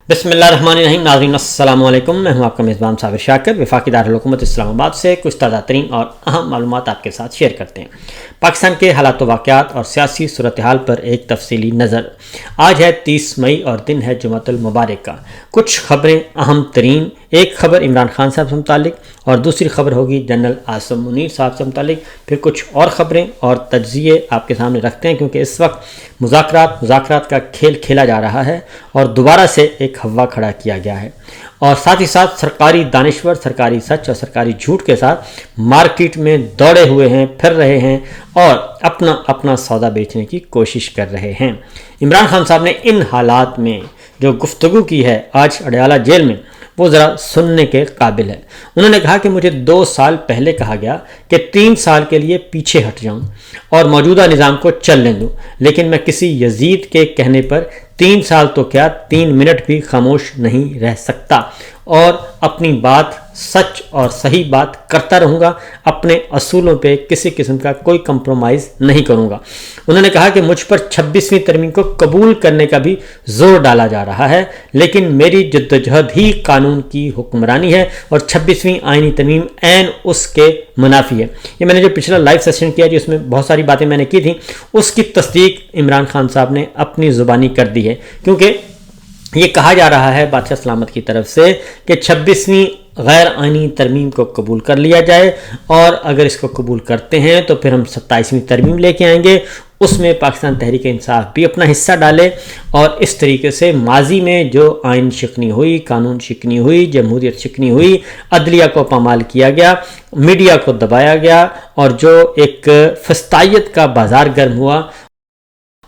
بسم اللہ الرحمن الرحیم. ناظرین السلام علیکم. میں ہوں آپ کا میزبان صابر شاکر. وفاقی دارالحکومت اسلام آباد سے کچھ تازہ ترین اور اہم معلومات آپ کے ساتھ شیئر کرتے ہیں. پاکستان کے حالات و واقعات اور سیاسی صورتحال پر ایک تفصیلی نظر. آج ہے 30 مئی اور دن ہے جمعۃ المبارک کا. کچھ خبریں اہم ترین. ایک خبر عمران خان صاحب سے متعلق اور دوسری خبر ہوگی جنرل عاصم منیر صاحب سے متعلق. پھر کچھ اور خبریں اور تجزیے آپ کے سامنے رکھتے ہیں کیونکہ اس وقت مذاکرات کا کھیل کھیلا جا رہا ہے اور دوبارہ سے ایک ہوا کھڑا کیا گیا ہے. اور ساتھ ہی ساتھ سرکاری دانشور سرکاری سچ اور سرکاری جھوٹ کے ساتھ مارکیٹ میں دوڑے ہوئے ہیں، پھر رہے ہیں اور اپنا سودا بیچنے کی کوشش کر رہے ہیں. عمران خان صاحب نے ان حالات میں جو گفتگو کی ہے آج اڈیالہ جیل میں، وہ ذرا سننے کے قابل ہے. انہوں نے کہا کہ مجھے 2 سال پہلے کہا گیا کہ 3 سال کے لیے پیچھے ہٹ جاؤں اور موجودہ نظام کو چلنے دوں، لیکن میں کسی یزید کے کہنے پر 3 سال تو کیا 3 منٹ بھی خاموش نہیں رہ سکتا اور اپنی بات سچ اور صحیح بات کرتا رہوں گا. اپنے اصولوں پہ کسی قسم کا کوئی کمپرومائز نہیں کروں گا. انہوں نے کہا کہ مجھ پر 26ویں ترمیم کو قبول کرنے کا بھی زور ڈالا جا رہا ہے، لیکن میری جدوجہد ہی قانون کی حکمرانی ہے اور 26ویں آئینی ترمیم عین اس کے منافی ہے. یہ میں نے جو پچھلا لائیو سیشن کیا جس میں بہت ساری باتیں میں نے کی تھیں، اس کی تصدیق عمران خان صاحب نے اپنی زبانی کر دی ہے، کیونکہ یہ کہا جا رہا ہے بادشاہ سلامت کی طرف سے کہ 26ویں غیر آئینی ترمیم کو قبول کر لیا جائے اور اگر اس کو قبول کرتے ہیں تو پھر ہم 27ویں ترمیم لے کے آئیں گے، اس میں پاکستان تحریک انصاف بھی اپنا حصہ ڈالے اور اس طریقے سے ماضی میں جو آئین شکنی ہوئی، قانون شکنی ہوئی، جمہوریت شکنی ہوئی، عدلیہ کو پامال کیا گیا، میڈیا کو دبایا گیا اور جو ایک فسطائیت کا بازار گرم ہوا،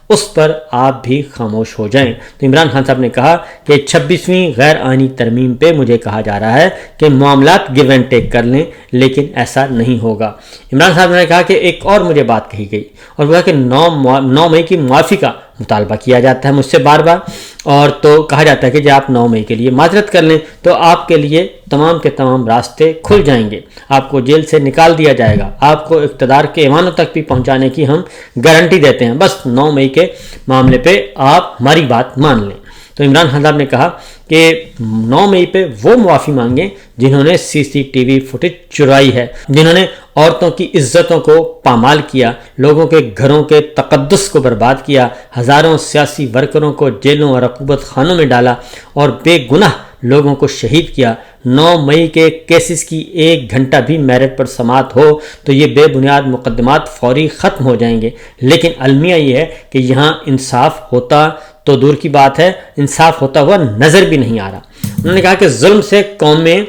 اس پر آپ بھی خاموش ہو جائیں. تو عمران خان صاحب نے کہا کہ 26ویں غیر آئینی ترمیم پہ مجھے کہا جا رہا ہے کہ معاملات گیو اینڈ ٹیک کر لیں، لیکن ایسا نہیں ہوگا. عمران صاحب نے کہا کہ ایک اور مجھے بات کہی گئی اور وہ کہ 9 مئی کی معافی کا مطالبہ کیا جاتا ہے مجھ سے بار بار، اور تو کہا جاتا ہے کہ جب آپ 9 مئی کے لیے معذرت کر لیں تو آپ کے لیے تمام کے تمام راستے کھل جائیں گے، آپ کو جیل سے نکال دیا جائے گا، آپ کو اقتدار کے ایوانوں تک بھی پہنچانے کی ہم گارنٹی دیتے ہیں، بس 9 مئی کے معاملے پہ آپ ہماری بات مان لیں. تو عمران خان صاحب نے کہا کہ 9 مئی پہ وہ معافی مانگیں جنہوں نے CCTV فوٹیج چرائی ہے، جنہوں نے عورتوں کی عزتوں کو پامال کیا، لوگوں کے گھروں کے تقدس کو برباد کیا، ہزاروں سیاسی ورکروں کو جیلوں اور عقوبت خانوں میں ڈالا اور بے گناہ لوگوں کو شہید کیا. 9 مئی کے کیسز کی 1 گھنٹہ بھی میرٹ پر سماعت ہو تو یہ بے بنیاد مقدمات فوری ختم ہو جائیں گے، لیکن المیہ یہ ہے کہ یہاں انصاف ہوتا تو دور کی بات ہے، انصاف ہوتا ہوا نظر بھی نہیں آ رہا. انہوں نے کہا کہ ظلم سے قومیں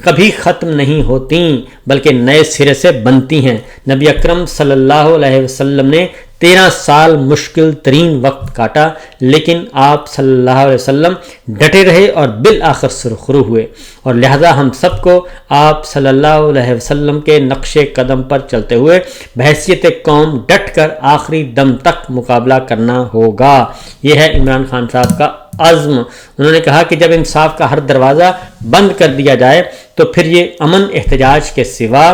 کبھی ختم نہیں ہوتی بلکہ نئے سرے سے بنتی ہیں. نبی اکرم صلی اللہ علیہ وسلم نے 13 سال مشکل ترین وقت کاٹا، لیکن آپ صلی اللہ علیہ وسلم ڈٹے رہے اور بالآخر سرخرو ہوئے، اور لہذا ہم سب کو آپ صلی اللہ علیہ وسلم کے نقش قدم پر چلتے ہوئے بحیثیت قوم ڈٹ کر آخری دم تک مقابلہ کرنا ہوگا. یہ ہے عمران خان صاحب کا عزم. انہوں نے کہا کہ جب انصاف کا ہر دروازہ بند کر دیا جائے تو پھر یہ امن احتجاج کے سوا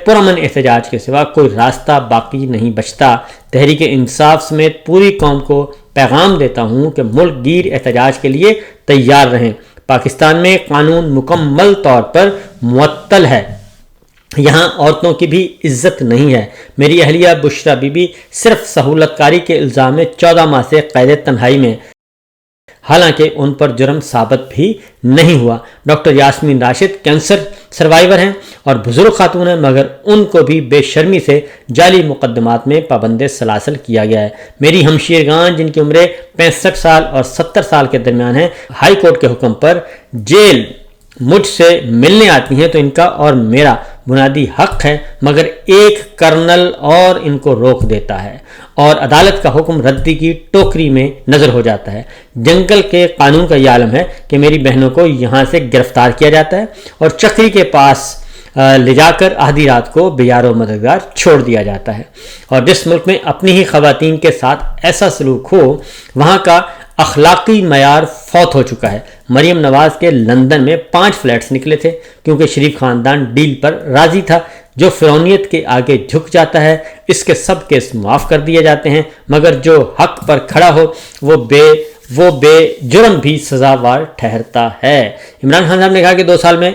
پرامن احتجاج کے سوا کوئی راستہ باقی نہیں بچتا. تحریک انصاف سمیت پوری قوم کو پیغام دیتا ہوں کہ ملک گیر احتجاج کے لیے تیار رہیں. پاکستان میں قانون مکمل طور پر معطل ہے، یہاں عورتوں کی بھی عزت نہیں ہے. میری اہلیہ بشرا بی بی صرف سہولت کاری کے الزام میں 14 ماہ سے قید تنہائی میں، حالانکہ ان پر جرم ثابت بھی نہیں ہوا. Doctor Yasmin Rashid cancer survivor ہیں اور بزرگ خاتون ہیں، مگر ان کو بھی بے شرمی سے جعلی مقدمات میں پابند سلاسل کیا گیا ہے. میری ہمشیرگان جن کی عمریں 65 سال اور 70 سال کے درمیان ہیں، ہائی کورٹ کے حکم پر جیل مجھ سے ملنے آتی ہیں تو ان کا اور میرا بنیادی حق ہے، مگر ایک کرنل اور ان کو روک دیتا ہے اور عدالت کا حکم ردی کی ٹوکری میں نظر ہو جاتا ہے. جنگل کے قانون کا یہ عالم ہے کہ میری بہنوں کو یہاں سے گرفتار کیا جاتا ہے اور چکری کے پاس لے جا کر آدھی رات کو بیار و مددگار چھوڑ دیا جاتا ہے. اور جس ملک میں اپنی ہی خواتین کے ساتھ ایسا سلوک ہو، وہاں کا اخلاقی معیار فوت ہو چکا ہے. مریم نواز کے لندن میں 5 فلیٹس نکلے تھے کیونکہ شریف خاندان ڈیل پر راضی تھا. جو فرعونیت کے آگے جھک جاتا ہے اس کے سب کیس معاف کر دیے جاتے ہیں، مگر جو حق پر کھڑا ہو وہ بے وہ بے جرم بھی سزاوار ٹھہرتا ہے۔ عمران خان صاحب نے کہا کہ 2 سال میں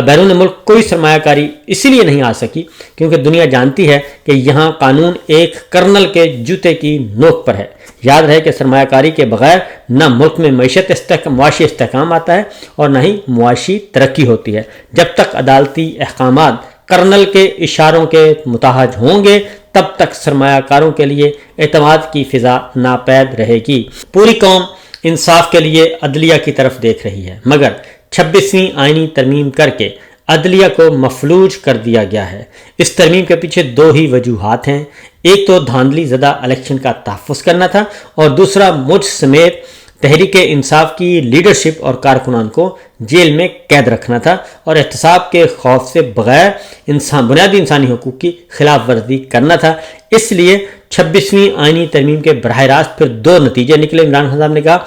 بیرون ملک کوئی سرمایہ کاری اسی لیے نہیں آ سکی کیونکہ دنیا جانتی ہے کہ یہاں قانون ایک کرنل کے جوتے کی نوک پر ہے۔ یاد رہے کہ سرمایہ کاری کے بغیر نہ ملک میں معاشی استحکام آتا ہے اور نہ ہی معاشی ترقی ہوتی ہے۔ جب تک عدالتی احکامات کرنل کے اشاروں کے متحد ہوں گے تب تک سرمایہ کاروں کے لیے اعتماد کی فضا ناپید رہے گی۔ پوری قوم انصاف کے لیے عدلیہ کی طرف دیکھ رہی ہے، مگر 26ویں آئینی ترمیم کر کے عدلیہ کو مفلوج کر دیا گیا ہے۔ اس ترمیم کے پیچھے 2 ہی وجوہات ہیں، ایک تو دھاندلی زدہ الیکشن کا تحفظ کرنا تھا اور دوسرا مجھ سمیت تحریک انصاف کی لیڈرشپ اور کارکنان کو جیل میں قید رکھنا تھا اور احتساب کے خوف سے بغیر بنیادی انسانی حقوق کی خلاف ورزی کرنا تھا۔ اس لیے 26ویں آئینی ترمیم کے براہ راست پھر 2 نتیجے نکلے۔ عمران خان صاحب نے کہا،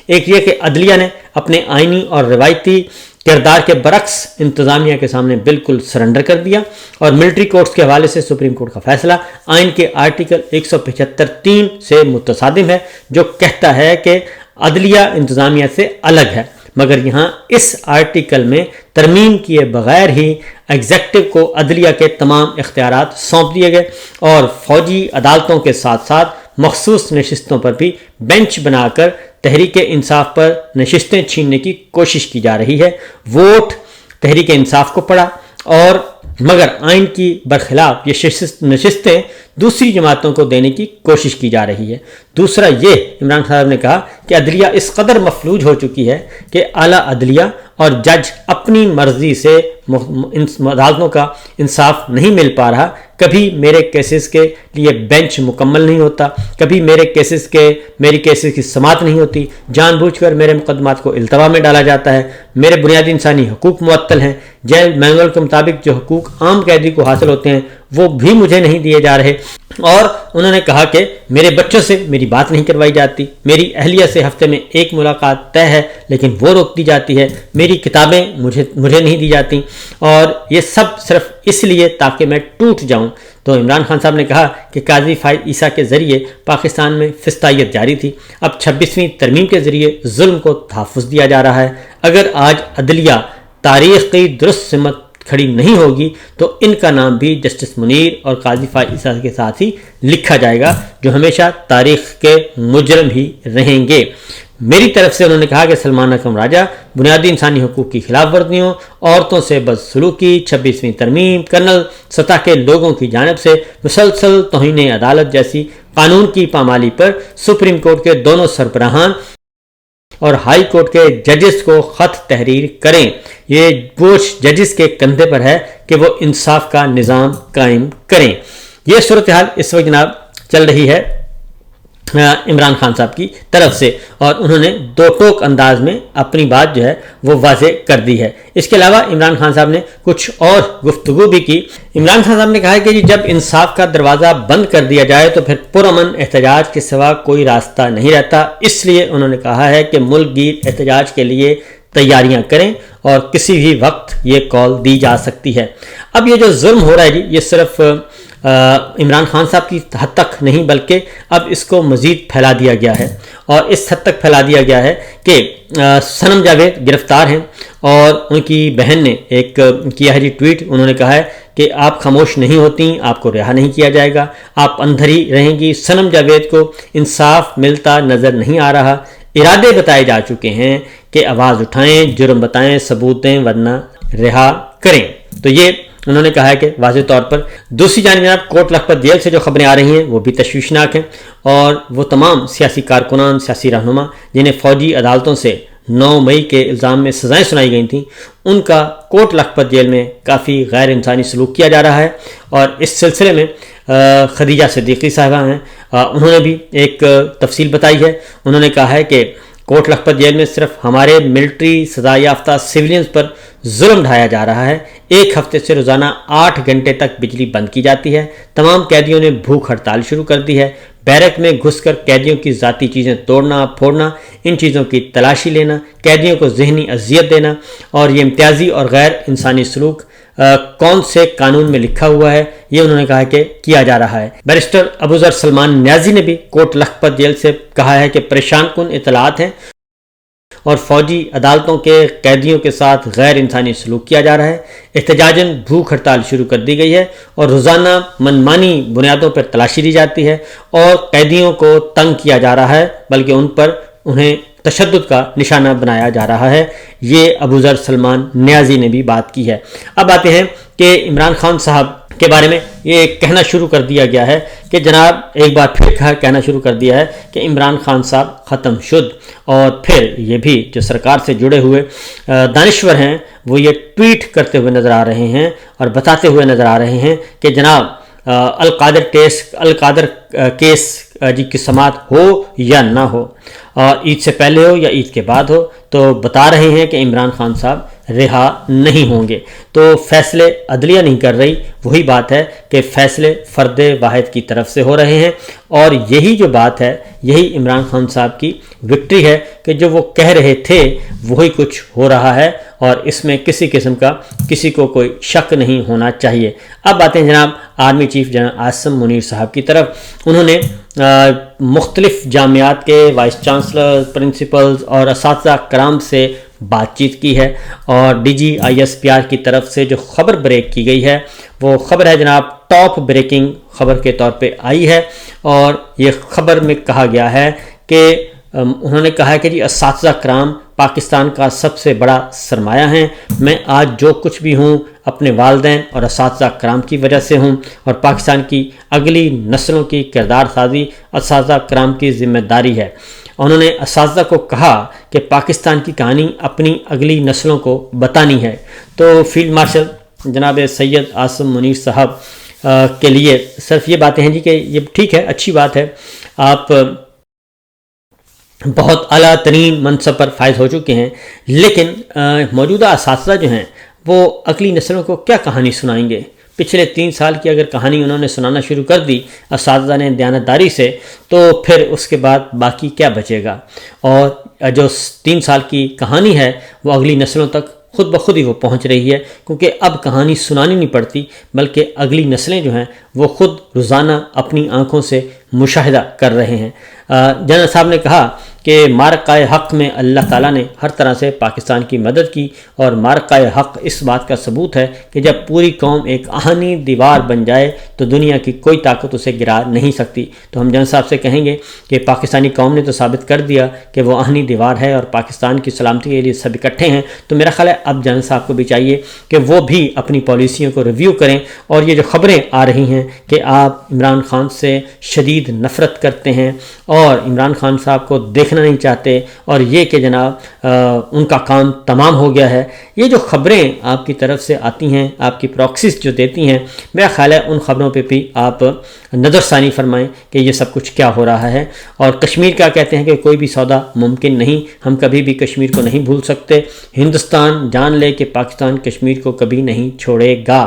ایک یہ کہ عدلیہ نے اپنے آئینی اور روایتی کردار کے برعکس انتظامیہ کے سامنے بالکل سرنڈر کر دیا، اور ملٹری کورٹس کے حوالے سے سپریم کورٹ کا فیصلہ آئین کے آرٹیکل 175(3) سے متصادم ہے، جو کہتا ہے کہ عدلیہ انتظامیہ سے الگ ہے، مگر یہاں اس آرٹیکل میں ترمیم کیے بغیر ہی ایگزیکٹو کو عدلیہ کے تمام اختیارات سونپ دیے گئے اور فوجی عدالتوں کے ساتھ ساتھ مخصوص نشستوں پر بھی بینچ بنا کر تحریک انصاف پر نشستیں چھیننے کی کوشش کی جا رہی ہے۔ ووٹ تحریک انصاف کو پڑا اور مگر آئین کی برخلاف یہ نشستیں دوسری جماعتوں کو دینے کی کوشش کی جا رہی ہے۔ دوسرا یہ، عمران صاحب نے کہا کہ عدلیہ اس قدر مفلوج ہو چکی ہے کہ اعلیٰ عدلیہ اور جج اپنی مرضی سے عدالتوں کا انصاف نہیں مل پا رہا۔ کبھی میرے کیسز کے لیے بینچ مکمل نہیں ہوتا، کبھی میری کیسز کی سماعت نہیں ہوتی، جان بوجھ کر میرے مقدمات کو التوا میں ڈالا جاتا ہے، میرے بنیادی انسانی حقوق معطل ہیں، جیل مینول کے مطابق جو حقوق عام قیدی کو حاصل ہوتے ہیں وہ بھی مجھے نہیں دیے جا رہے، اور انہوں نے کہا کہ میرے بچوں سے میری بات نہیں کروائی جاتی، میری اہلیہ سے ہفتے میں 1 ملاقات طے ہے لیکن وہ روک دی جاتی ہے، میری کتابیں مجھے نہیں دی جاتی، اور یہ سب صرف اس لیے تاکہ میں ٹوٹ جاؤں۔ تو عمران خان صاحب نے کہا کہ قاضی فائز عیسیٰ کے ذریعے پاکستان میں فسطائیت جاری تھی، اب 26ویں ترمیم کے ذریعے ظلم کو تحفظ دیا جا رہا ہے۔ اگر آج عدلیہ تاریخ کی درست سمت کھڑی نہیں ہوگی تو ان کا نام بھی جسٹس منیر اور قاضی فائز عیسیٰ کے ساتھ ہی لکھا جائے گا، جو ہمیشہ تاریخ کے مجرم ہی رہیں گے۔ میری طرف سے انہوں نے کہا کہ سلمان اکرم راجہ بنیادی انسانی حقوق کی خلاف ورزیوں، عورتوں سے بدسلوکی، 26ویں ترمیم، کرنل سطح کے لوگوں کی جانب سے مسلسل توہین عدالت جیسی قانون کی پامالی پر سپریم کورٹ کے دونوں سربراہان اور ہائی کورٹ کے ججز کو خط تحریر کریں۔ یہ بوجھ ججز کے کندھے پر ہے کہ وہ انصاف کا نظام قائم کریں۔ یہ صورتحال اس وقت جناب چل رہی ہے عمران خان صاحب کی طرف سے، اور انہوں نے 2 ٹوک انداز میں اپنی بات جو ہے وہ واضح کر دی ہے۔ اس کے علاوہ عمران خان صاحب نے کچھ اور گفتگو بھی کی۔ عمران خان صاحب نے کہا کہ جب انصاف کا دروازہ بند کر دیا جائے تو پھر پرامن احتجاج کے سوا کوئی راستہ نہیں رہتا، اس لیے انہوں نے کہا ہے کہ ملک گیر احتجاج کے لیے تیاریاں کریں اور کسی بھی وقت یہ کال دی جا سکتی ہے۔ اب یہ جو ظلم ہو رہا ہے جی، یہ صرف عمران خان صاحب کی حد تک نہیں بلکہ اب اس کو مزید پھیلا دیا گیا ہے، اور اس حد تک پھیلا دیا گیا ہے کہ صنم جاوید گرفتار ہیں اور ان کی بہن نے ایک کیا ہے جی ٹویٹ، انہوں نے کہا ہے کہ آپ خاموش نہیں ہوتی، آپ کو رہا نہیں کیا جائے گا، آپ اندر ہی رہیں گی، صنم جاوید کو انصاف ملتا نظر نہیں آ رہا، ارادے بتائے جا چکے ہیں کہ آواز اٹھائیں، جرم بتائیں، ثبوت دیں ورنہ رہا کریں۔ تو یہ انہوں نے کہا ہے کہ واضح طور پر دوسری جانب جناب کوٹ لکھپت جیل سے جو خبریں آ رہی ہیں وہ بھی تشویشناک ہیں، اور وہ تمام سیاسی کارکنان، سیاسی رہنما جنہیں فوجی عدالتوں سے 9 مئی کے الزام میں سزائیں سنائی گئی تھیں، ان کا کوٹ لکھپت جیل میں کافی غیر انسانی سلوک کیا جا رہا ہے، اور اس سلسلے میں خدیجہ صدیقی صاحبہ ہیں، انہوں نے بھی ایک تفصیل بتائی ہے۔ انہوں نے کہا ہے کہ کوٹ لکھپت جیل میں صرف ہمارے ملٹری سزا یافتہ سویلینز پر ظلم ڈھایا جا رہا ہے، 1 ہفتے سے روزانہ 8 گھنٹے تک بجلی بند کی جاتی ہے، تمام قیدیوں نے بھوک ہڑتال شروع کر دی ہے، بیرک میں گھس کر قیدیوں کی ذاتی چیزیں توڑنا پھوڑنا، ان چیزوں کی تلاشی لینا، قیدیوں کو ذہنی اذیت دینا، اور یہ امتیازی اور غیر انسانی سلوک کون سے قانون میں لکھا ہوا ہے، یہ انہوں نے کہا کہ کیا جا رہا ہے۔ بیرسٹر ابوذر سلمان نیازی نے بھی کوٹ لکھپت جیل سے کہا ہے کہ پریشان کن اطلاعات ہیں اور فوجی عدالتوں کے قیدیوں کے ساتھ غیر انسانی سلوک کیا جا رہا ہے۔ احتجاجاً بھوک ہڑتال شروع کر دی گئی ہے اور روزانہ منمانی بنیادوں پر تلاشی دی جاتی ہے اور قیدیوں کو تنگ کیا جا رہا ہے، بلکہ انہیں تشدد کا نشانہ بنایا جا رہا ہے۔ یہ ابوذر سلمان نیازی نے بھی بات کی ہے۔ اب آتے ہیں کہ عمران خان صاحب کے بارے میں یہ کہنا شروع کر دیا گیا ہے کہ جناب ایک بار پھر کہنا شروع کر دیا ہے کہ عمران خان صاحب ختم شد، اور پھر یہ بھی جو سرکار سے جڑے ہوئے دانشور ہیں وہ یہ ٹویٹ کرتے ہوئے نظر آ رہے ہیں اور بتاتے ہوئے نظر آ رہے ہیں کہ جناب القادر کیس کی سماعت ہو یا نہ ہو، اور عید سے پہلے ہو یا عید کے بعد ہو، تو بتا رہے ہیں کہ عمران خان صاحب رہا نہیں ہوں گے۔ تو فیصلے عدلیہ نہیں کر رہی، وہی بات ہے کہ فیصلے فرد واحد کی طرف سے ہو رہے ہیں، اور یہی جو بات ہے یہی عمران خان صاحب کی وکٹری ہے کہ جو وہ کہہ رہے تھے وہی کچھ ہو رہا ہے، اور اس میں کسی قسم کا کسی کو کوئی شک نہیں ہونا چاہیے۔ اب باتیں جناب army chief general Asim Munir صاحب کی طرف۔ انہوں نے مختلف جامعات کے وائس چانسلر، پرنسپلز اور اساتذہ کرام سے بات چیت کی ہے، اور DGISPR کی طرف سے جو خبر بریک کی گئی ہے وہ خبر ہے جناب ٹاپ بریکنگ خبر کے طور پہ آئی ہے، اور یہ خبر میں کہا گیا ہے کہ انہوں نے کہا ہے کہ جی اساتذہ کرام پاکستان کا سب سے بڑا سرمایہ ہیں، میں آج جو کچھ بھی ہوں اپنے والدین اور اساتذہ کرام کی وجہ سے ہوں، اور پاکستان کی اگلی نسلوں کی کردار سازی اساتذہ کرام کی ذمہ داری ہے۔ انہوں نے اساتذہ کو کہا کہ پاکستان کی کہانی اپنی اگلی نسلوں کو بتانی ہے۔ تو فیلڈ مارشل جناب سید عاصم منیر صاحب کے لیے صرف یہ باتیں ہیں جی کہ یہ ٹھیک ہے، اچھی بات ہے، آپ بہت اعلیٰ ترین منصب پر فائز ہو چکے ہیں، لیکن موجودہ اساتذہ جو ہیں وہ اگلی نسلوں کو کیا کہانی سنائیں گے؟ پچھلے 3 سال کی اگر کہانی انہوں نے سنانا شروع کر دی اساتذہ نے دیانتداری سے، تو پھر اس کے بعد باقی کیا بچے گا؟ اور جو 3 سال کی کہانی ہے وہ اگلی نسلوں تک خود بخود ہی وہ پہنچ رہی ہے، کیونکہ اب کہانی سنانی نہیں پڑتی، بلکہ اگلی نسلیں جو ہیں وہ خود روزانہ اپنی آنکھوں سے مشاہدہ کر رہے ہیں۔ جنرل صاحب نے کہا کہ معرکہ حق میں اللہ تعالیٰ نے ہر طرح سے پاکستان کی مدد کی، اور معرکہ حق اس بات کا ثبوت ہے کہ جب پوری قوم ایک آہنی دیوار بن جائے تو دنیا کی کوئی طاقت اسے گرا نہیں سکتی۔ تو ہم جنرل صاحب سے کہیں گے کہ پاکستانی قوم نے تو ثابت کر دیا کہ وہ آہنی دیوار ہے اور پاکستان کی سلامتی کے لیے سب اکٹھے ہیں، تو میرا خیال ہے اب جنرل صاحب کو بھی چاہیے کہ وہ بھی اپنی پالیسیوں کو ریویو کریں، اور یہ جو خبریں آ رہی ہیں کہ آپ عمران خان سے شدید نفرت کرتے ہیں اور عمران خان صاحب کو دیکھنا نہیں چاہتے، اور یہ کہ جناب ان کا کام تمام ہو گیا ہے، یہ جو خبریں آپ کی طرف سے آتی ہیں، آپ کی پراکسیز جو دیتی ہیں، میرا خیال ہے ان خبروں پہ بھی آپ نظر ثانی فرمائیں کہ یہ سب کچھ کیا ہو رہا ہے۔ اور کشمیر کا کہتے ہیں کہ کوئی بھی سودا ممکن نہیں، ہم کبھی بھی کشمیر کو نہیں بھول سکتے، ہندوستان جان لے کہ پاکستان کشمیر کو کبھی نہیں چھوڑے گا،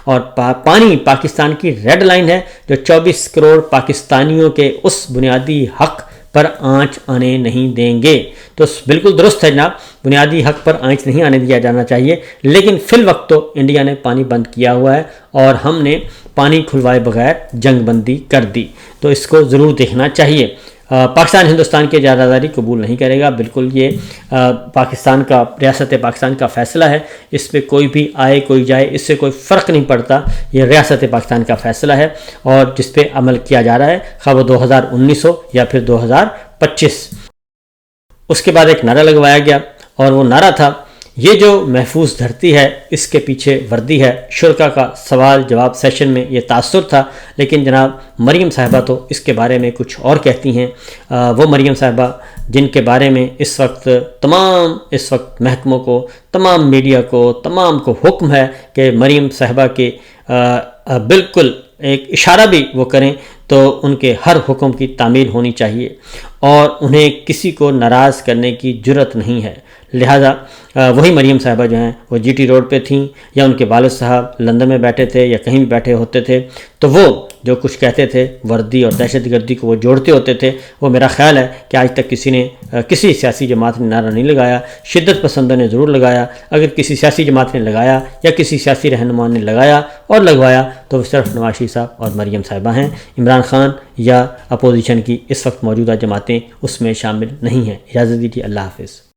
اور پانی پاکستان کی ریڈ لائن ہے جو 24 کروڑ پاکستانیوں کے اس بنیادی حق پر آنچ آنے نہیں دیں گے۔ تو بالکل درست ہے جناب، بنیادی حق پر آنچ نہیں آنے دیا جانا چاہیے، لیکن فی الوقت تو انڈیا نے پانی بند کیا ہوا ہے اور ہم نے پانی کھلوائے بغیر جنگ بندی کر دی، تو اس کو ضرور دیکھنا چاہیے۔ پاکستان ہندوستان کی اجارہ قبول نہیں کرے گا، بالکل یہ پاکستان کا ریاست پاکستان کا فیصلہ ہے، اس پہ کوئی بھی آئے کوئی جائے اس سے کوئی فرق نہیں پڑتا، یہ ریاست پاکستان کا فیصلہ ہے اور جس پہ عمل کیا جا رہا ہے، خواہ وہ 2019 ہو یا پھر 2025۔ اس کے بعد ایک نعرہ لگوایا گیا اور وہ نعرہ تھا یہ جو محفوظ دھرتی ہے اس کے پیچھے وردی ہے۔ شرکا کا سوال جواب سیشن میں یہ تاثر تھا، لیکن جناب مریم صاحبہ تو اس کے بارے میں کچھ اور کہتی ہیں۔ وہ مریم صاحبہ جن کے بارے میں اس وقت محکموں کو، تمام میڈیا کو، تمام کو حکم ہے کہ مریم صاحبہ کے بالکل ایک اشارہ بھی وہ کریں تو ان کے ہر حکم کی تعمیل ہونی چاہیے اور انہیں کسی کو ناراض کرنے کی جرت نہیں ہے۔ لہذا وہی مریم صاحبہ جو ہیں وہ GT روڈ پہ تھیں یا ان کے والد صاحب لندن میں بیٹھے تھے یا کہیں بھی بیٹھے ہوتے تھے، تو وہ جو کچھ کہتے تھے وردی اور دہشت گردی کو وہ جوڑتے ہوتے تھے، وہ میرا خیال ہے کہ آج تک کسی سیاسی جماعت نے نعرہ نہیں لگایا۔ شدت پسندوں نے ضرور لگایا، اگر کسی سیاسی جماعت نے لگایا یا کسی سیاسی رہنما نے لگایا اور لگوایا تو وہ صرف نواز شریف صاحب اور مریم صاحبہ ہیں۔ عمران خان یا اپوزیشن کی اس وقت موجودہ جماعتیں اس میں شامل نہیں ہیں۔ اجازت دیجیے، اللہ حافظ۔